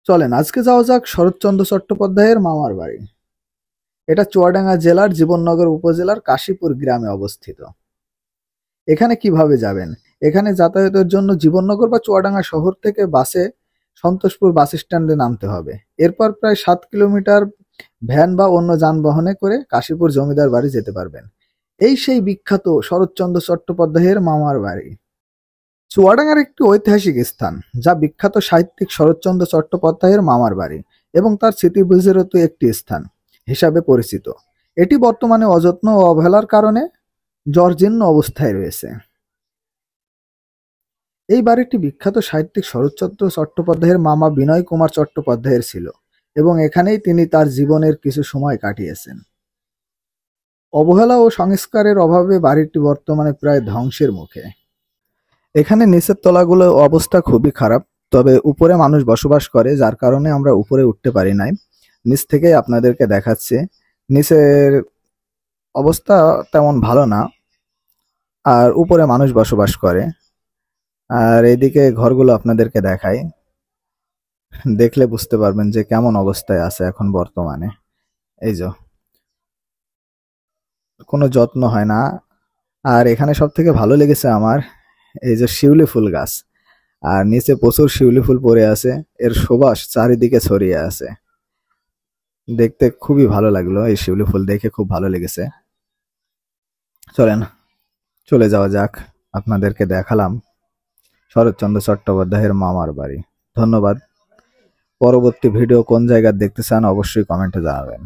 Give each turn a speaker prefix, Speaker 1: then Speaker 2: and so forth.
Speaker 1: চলেন আজকে যাওয়া যাক শরৎচন্দ্র চট্টোপাধ্যায়ের মামার বাড়ি। এটা চুয়াডাঙ্গা জেলার জীবননগর উপজেলার কাশীপুর গ্রামে অবস্থিত। এখানে কিভাবে যাবেন? এখানে যাতায়াতের জন্য জীবননগর বা চুয়াডাঙ্গা শহর থেকে বাসে সন্তোষপুর বাস স্ট্যান্ডে নামতে হবে। এরপর প্রায় 7 কিলোমিটার ভ্যান বা অন্য যানবাহনে করে কাশীপুর জমিদার বাড়ি যেতে পারবেন। এই সেই বিখ্যাত শরৎচন্দ্র চট্টোপাধ্যায়ের মামার বাড়ি। চুয়াডাঙ্গার একটি ঐতিহাসিক স্থান, যা বিখ্যাত সাহিত্যিক শরৎচন্দ্র চট্টোপাধ্যায়ের মামার বাড়ি এবং তার স্মৃতিবিজড়িত একটি স্থান হিসাবে পরিচিত। এটি বর্তমানে অযত্ন ও অবহেলার কারণে জর্জীর্ণ অবস্থায় রয়েছে। এই বাড়িটি বিখ্যাত সাহিত্যিক শরৎচন্দ্র চট্টোপাধ্যায়ের মামা বিনয় কুমার চট্টোপাধ্যায়ের ছিল এবং এখানেই তিনি তার জীবনের কিছু সময় কাটিয়েছেন। অবহেলা ও সংস্কারের অভাবে বাড়িটি বর্তমানে প্রায় ধ্বংসের মুখে। এখানে নিচের তলাগুলো অবস্থা খুবই খারাপ, তবে উপরে মানুষ বসবাস করে, যার কারণে আমরা উপরে উঠতে পারি নাই। নিচ থেকেই আপনাদেরকে দেখাচ্ছি। নিচের অবস্থা তেমন ভালো না, আর উপরে মানুষ বসবাস করে। আর এইদিকে ঘরগুলো আপনাদেরকে দেখাই, দেখলে বুঝতে পারবেন যে কেমন অবস্থায় আছে এখন বর্তমানে। এই যে কোনো যত্ন হয় না। আর এখানে সব থেকে ভালো লেগেছে আমার এই যে শিউলি ফুল গাছ, আর নিচে প্রচুর শিউলি ফুল পড়ে আছে, এর সুবাস চারিদিকে ছড়িয়ে আছে। দেখতে খুবই ভালো লাগলো, এই শিউলি ফুল দেখে খুব ভালো লেগেছে। চলেন চলে যাওয়া যাক। আপনাদেরকে দেখালাম শরৎচন্দ্র চট্টোপাধ্যায়ের মামার বাড়ি। ধন্যবাদ। পরবর্তী ভিডিও কোন জায়গায় দেখতে চান অবশ্যই কমেন্টে জানাবেন।